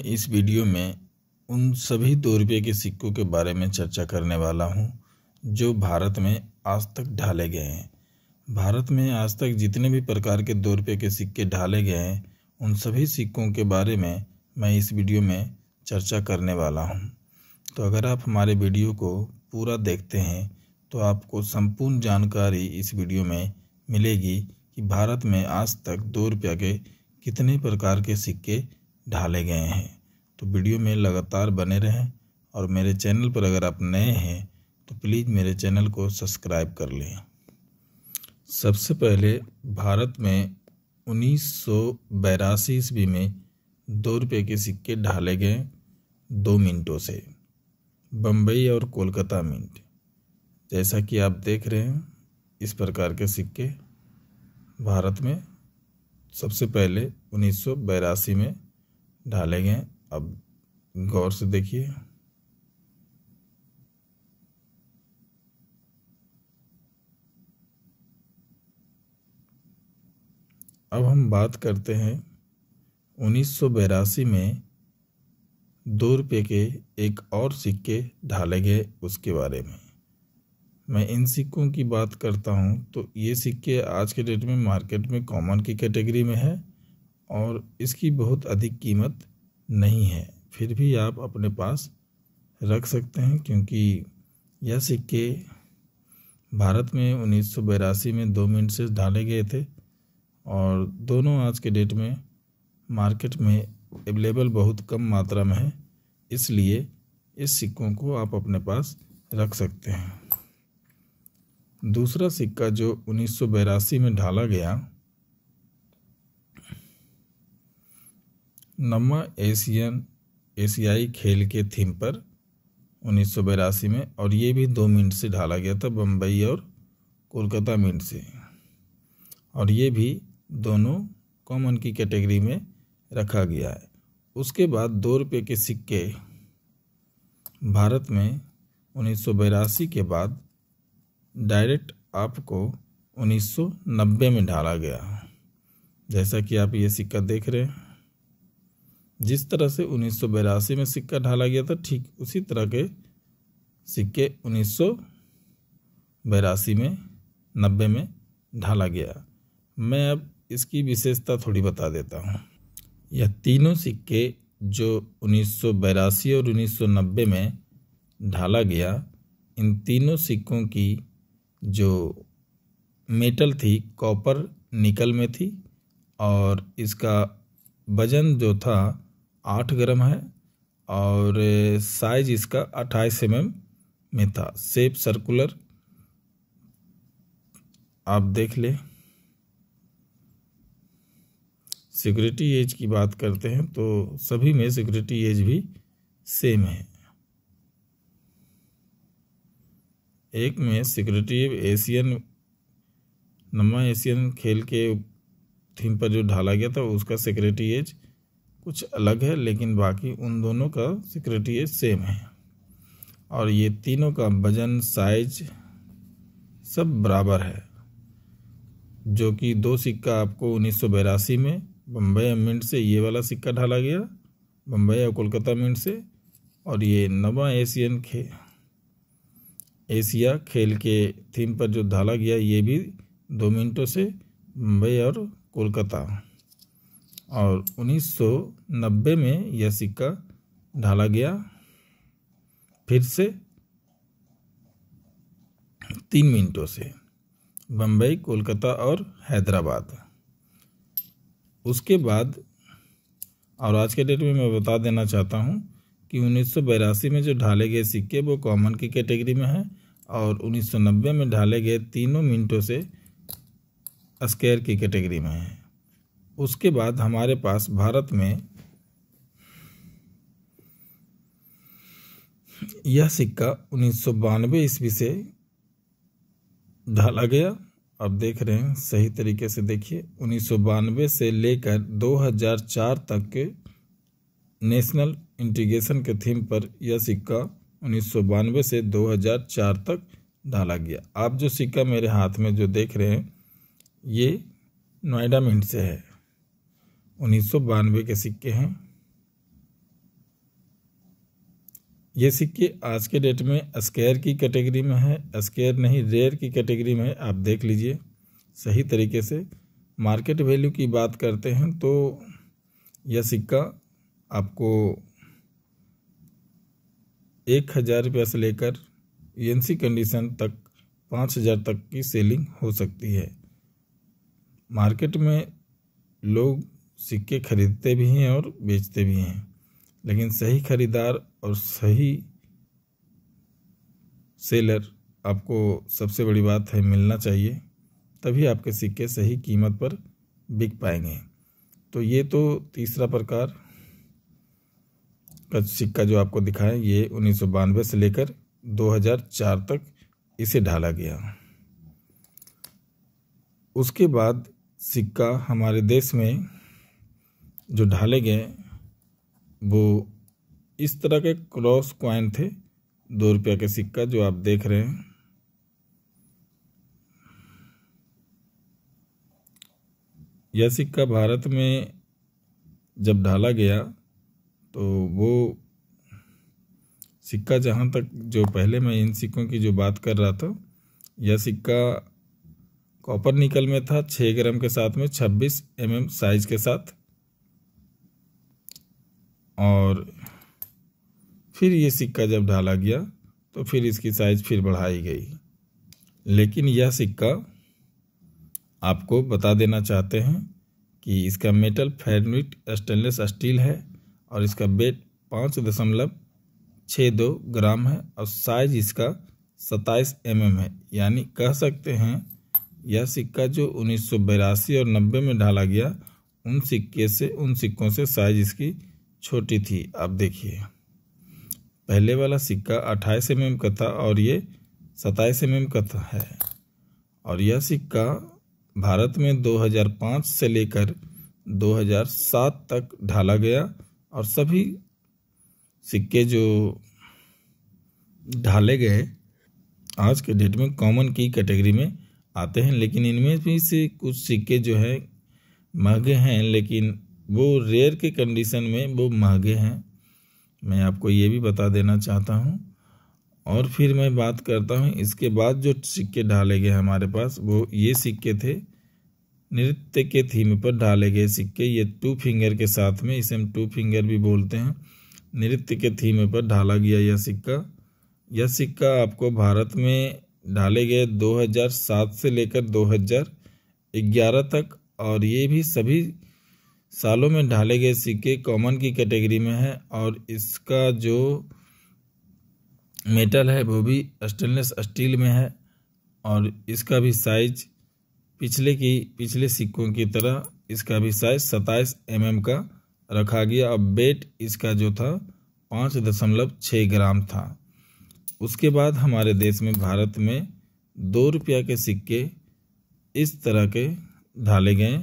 इस वीडियो में उन सभी 2 रुपये के सिक्कों के बारे में चर्चा करने वाला हूं जो भारत में आज तक ढाले गए हैं। भारत में आज तक जितने भी प्रकार के 2 रुपये के सिक्के ढाले गए हैं उन सभी सिक्कों के बारे में मैं इस वीडियो में चर्चा करने वाला हूं। तो अगर आप हमारे वीडियो को पूरा देखते हैं तो आपको संपूर्ण जानकारी इस वीडियो में मिलेगी कि भारत में आज तक 2 रुपये के कितने प्रकार के सिक्के ढाले गए हैं। तो वीडियो में लगातार बने रहें और मेरे चैनल पर अगर आप नए हैं तो प्लीज़ मेरे चैनल को सब्सक्राइब कर लें। सबसे पहले भारत में 1982 ईस्वी में 2 रुपये के सिक्के ढाले गए 2 मिनटों से, बम्बई और कोलकाता मिंट। जैसा कि आप देख रहे हैं इस प्रकार के सिक्के भारत में सबसे पहले 1982 में ढाले गए। अब गौर से देखिए, अब हम बात करते हैं 1982 में 2 रुपये के एक और सिक्के ढाले गए उसके बारे में। मैं इन सिक्कों की बात करता हूं तो ये सिक्के आज के डेट में मार्केट में कॉमन की कैटेगरी में है और इसकी बहुत अधिक कीमत नहीं है, फिर भी आप अपने पास रख सकते हैं क्योंकि यह सिक्के भारत में 1982 में 2 मिनट से ढाले गए थे और दोनों आज के डेट में मार्केट में अवेलेबल बहुत कम मात्रा में है, इसलिए इस सिक्कों को आप अपने पास रख सकते हैं। दूसरा सिक्का जो 1982 में ढाला गया नम्मा एशियाई खेल के थीम पर 1982 में, और ये भी 2 मिनट से ढाला गया था बम्बई और कोलकाता मिंट से, और ये भी दोनों कॉमन की कैटेगरी में रखा गया है। उसके बाद 2 रुपये के सिक्के भारत में 1982 के बाद डायरेक्ट आपको 1990 में ढाला गया। जैसा कि आप ये सिक्का देख रहे हैं, जिस तरह से 1982 में सिक्का ढाला गया था ठीक उसी तरह के सिक्के 1982 में 90 में ढाला गया। मैं अब इसकी विशेषता थोड़ी बता देता हूँ। यह तीनों सिक्के जो 1982 और 1990 में ढाला गया, इन तीनों सिक्कों की जो मेटल थी कॉपर निकल में थी और इसका वजन जो था 8 ग्राम है और साइज इसका 28 mm में था। शेप सर्कुलर आप देख ले। सिक्योरिटी एज की बात करते हैं तो सभी में सिक्योरिटी एज भी सेम है। एक में सिक्योरिटी नम्मा एशियन खेल के थीम पर जो ढाला गया था उसका सिक्योरिटी एज कुछ अलग है, लेकिन बाकी उन दोनों का सिक्योरिटी एज सेम है और ये तीनों का वजन साइज सब बराबर है। जो कि 2 सिक्का आपको 1982 में बम्बई मिंट से ये वाला सिक्का ढाला गया बम्बई और कोलकाता मिंट से, और ये नवा एशिया खेल के थीम पर जो ढाला गया ये भी 2 मिनटों से मुंबई और कोलकाता। और 1990 में यह सिक्का ढाला गया फिर से 3 मिनटों से बम्बई, कोलकाता और हैदराबाद। उसके बाद और आज के डेट में मैं बता देना चाहता हूं कि 1982 में जो ढाले गए सिक्के वो कॉमन की कैटेगरी में है और 1990 में ढाले गए 3 मिनटों से स्क्वायर की कैटेगरी में है। उसके बाद हमारे पास भारत में यह सिक्का 1992 ईस्वी से ढाला गया। अब देख रहे हैं सही तरीके से देखिए, 1992 से लेकर 2004 तक के नेशनल इंटीग्रेशन के थीम पर यह सिक्का 1992 से 2004 तक ढाला गया। आप जो सिक्का मेरे हाथ में जो देख रहे हैं ये नोएडा मिंट से है, 1992 के सिक्के हैं। ये सिक्के आज के डेट में स्क्वायर की कैटेगरी में है, स्क्वायर नहीं रेयर की कैटेगरी में है। आप देख लीजिए सही तरीके से। मार्केट वैल्यू की बात करते हैं तो यह सिक्का आपको 1,000 रुपये से लेकर एनसी कंडीशन तक 5,000 तक की सेलिंग हो सकती है। मार्केट में लोग सिक्के खरीदते भी हैं और बेचते भी हैं, लेकिन सही खरीदार और सही सेलर आपको सबसे बड़ी बात है मिलना चाहिए, तभी आपके सिक्के सही कीमत पर बिक पाएंगे। तो ये तो तीसरा प्रकार का सिक्का जो आपको दिखाया, ये 1992 से लेकर 2004 तक इसे ढाला गया। उसके बाद सिक्का हमारे देश में जो ढाले गए वो इस तरह के क्रॉस कॉइन थे, 2 रुपया के सिक्का जो आप देख रहे हैं। यह सिक्का भारत में जब ढाला गया तो वो सिक्का, जहाँ तक जो पहले मैं इन सिक्कों की जो बात कर रहा था, यह सिक्का कॉपर निकल में था, 6 ग्राम के साथ में 26 mm साइज के साथ। और फिर ये सिक्का जब ढाला गया तो फिर इसकी साइज फिर बढ़ाई गई। लेकिन यह सिक्का आपको बता देना चाहते हैं कि इसका मेटल फेरमिट स्टेनलेस स्टील है और इसका वेट 5.62 ग्राम है और साइज इसका 27 mm है। यानी कह सकते हैं यह सिक्का जो 1982 और 90 में ढाला गया, उन सिक्कों से साइज इसकी छोटी थी। आप देखिए पहले वाला सिक्का 28 mm का था और ये 27 mm का है। और यह सिक्का भारत में 2005 से लेकर 2007 तक ढाला गया और सभी सिक्के जो ढाले गए आज के डेट में कॉमन की कैटेगरी में आते हैं। लेकिन इनमें भी से कुछ सिक्के जो हैं महंगे हैं, लेकिन वो रेयर के कंडीशन में वो महंगे हैं, मैं आपको ये भी बता देना चाहता हूँ। और फिर मैं बात करता हूँ इसके बाद जो सिक्के ढाले गए हमारे पास, वो ये सिक्के थे नृत्य के थीम पर ढाले गए सिक्के। ये 2 फिंगर के साथ में, इसे हम 2 फिंगर भी बोलते हैं। नृत्य के थीम पर ढाला गया यह सिक्का आपको भारत में ढाले गए 2007 से लेकर 2011 तक। और ये भी सभी सालों में ढाले गए सिक्के कॉमन की कैटेगरी में है। और इसका जो मेटल है वो भी स्टेनलेस स्टील में है और इसका भी साइज पिछले सिक्कों की तरह इसका भी साइज 27 mm का रखा गया। और वेट इसका जो था 5.6 ग्राम था। उसके बाद हमारे देश में भारत में 2 रुपया के सिक्के इस तरह के ढाले गए।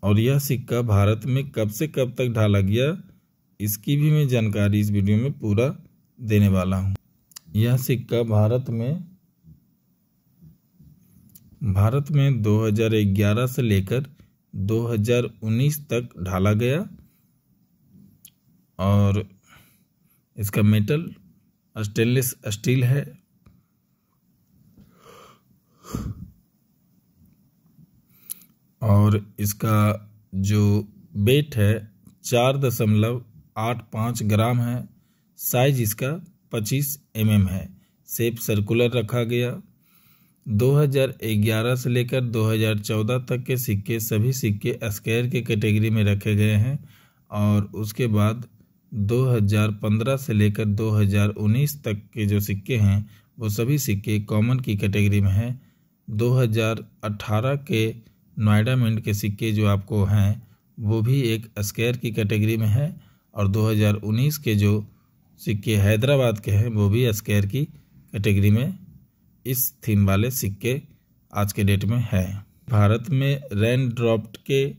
और यह सिक्का भारत में कब से कब तक ढाला गया, इसकी भी मैं जानकारी इस वीडियो में पूरा देने वाला हूँ। यह सिक्का भारत में 2011 से लेकर 2019 तक ढाला गया और इसका मेटल स्टेनलेस स्टील है। और इसका जो वेट है 4.85 ग्राम है। साइज इसका 25 mm है। शेप सर्कुलर रखा गया। 2011 से लेकर 2014 तक के सिक्के, सभी सिक्के स्क्वायर के कैटेगरी में रखे गए हैं। और उसके बाद 2015 से लेकर 2019 तक के जो सिक्के हैं वो सभी सिक्के कॉमन की कैटेगरी में हैं। 2018 के नोएडा मिंट के सिक्के जो आपको हैं वो भी एक स्क्वायर की कैटेगरी में है। और 2019 के जो सिक्के हैदराबाद के हैं वो भी स्क्वायर की कैटेगरी में इस थीम वाले सिक्के आज के डेट में है। भारत में रेन ड्रॉप्ड के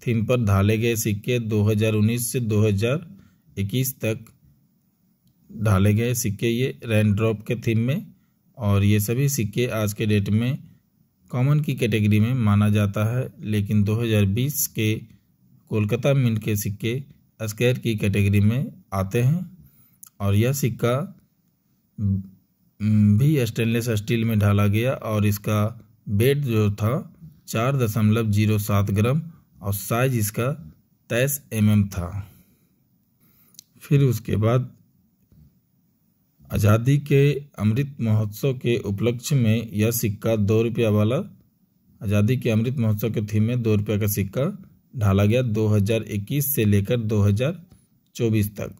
थीम पर ढाले गए सिक्के 2019 से 2021 तक ढाले गए सिक्के, ये रेन ड्रॉप के थीम में। और ये सभी सिक्के आज के डेट में कॉमन की कैटेगरी में माना जाता है। लेकिन 2020 के कोलकाता मिंट के सिक्के स्क्वायर की कैटेगरी में आते हैं और यह सिक्का भी स्टेनलेस स्टील में ढाला गया और इसका वेट जो था 4.07 ग्राम और साइज इसका 23 mm था। फिर उसके बाद आज़ादी के अमृत महोत्सव के उपलक्ष्य में यह सिक्का 2 रुपया वाला, आज़ादी के अमृत महोत्सव के थीम में 2 रुपये का सिक्का ढाला गया 2021 से लेकर 2024 तक,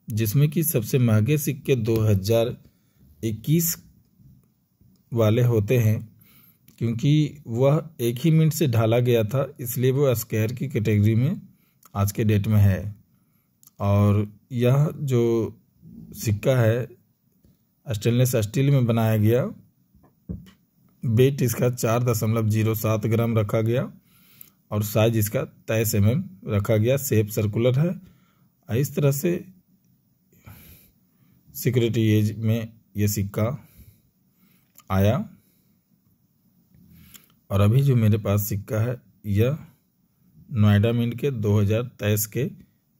जिसमें कि सबसे महंगे सिक्के 2021 वाले होते हैं क्योंकि वह एक ही मिनट से ढाला गया था, इसलिए वो स्क्वायर की कैटेगरी में आज के डेट में है। और यह जो सिक्का है स्टेनलेस स्टील में बनाया गया, वेट इसका 4.07 ग्राम रखा गया और साइज इसका 23 mm रखा गया। शेप सर्कुलर है। इस तरह से सिक्योरिटी एज में यह सिक्का आया। और अभी जो मेरे पास सिक्का है यह नोएडा मिंट के 2023 के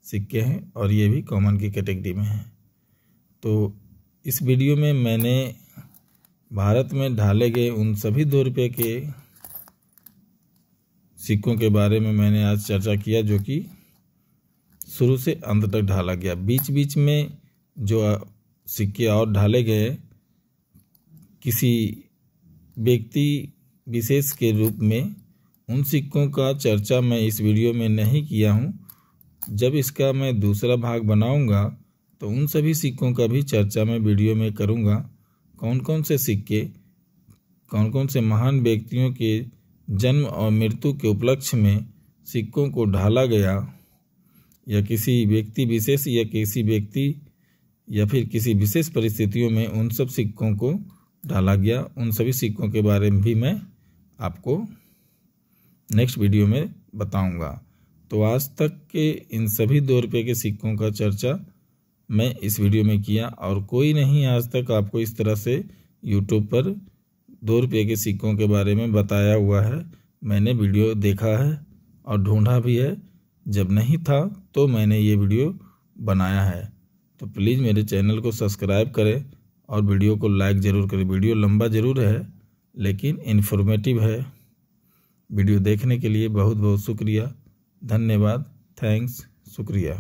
सिक्के हैं और ये भी कॉमन की कैटेगरी में है। तो इस वीडियो में मैंने भारत में ढाले गए उन सभी 2 रुपये के सिक्कों के बारे में मैंने आज चर्चा किया, जो कि शुरू से अंत तक ढाला गया। बीच बीच में जो सिक्के और ढाले गए किसी व्यक्ति विशेष के रूप में, उन सिक्कों का चर्चा मैं इस वीडियो में नहीं किया हूँ। जब इसका मैं दूसरा भाग बनाऊँगा तो उन सभी सिक्कों का भी चर्चा मैं वीडियो में करूँगा। कौन कौन से सिक्के, कौन कौन से महान व्यक्तियों के जन्म और मृत्यु के उपलक्ष्य में सिक्कों को ढाला गया, या किसी व्यक्ति विशेष या किसी व्यक्ति या फिर किसी विशेष परिस्थितियों में उन सब सिक्कों को ढाला गया, उन सभी सिक्कों के बारे में भी मैं आपको नेक्स्ट वीडियो में बताऊंगा। तो आज तक के इन सभी 2 रुपये के सिक्कों का चर्चा मैं इस वीडियो में किया और कोई नहीं आज तक आपको इस तरह से यूट्यूब पर 2 रुपये के सिक्कों के बारे में बताया हुआ है। मैंने वीडियो देखा है और ढूंढा भी है, जब नहीं था तो मैंने ये वीडियो बनाया है। तो प्लीज़ मेरे चैनल को सब्सक्राइब करें और वीडियो को लाइक ज़रूर करें। वीडियो लंबा ज़रूर है लेकिन इन्फॉर्मेटिव है। वीडियो देखने के लिए बहुत बहुत शुक्रिया, धन्यवाद, थैंक्स, शुक्रिया।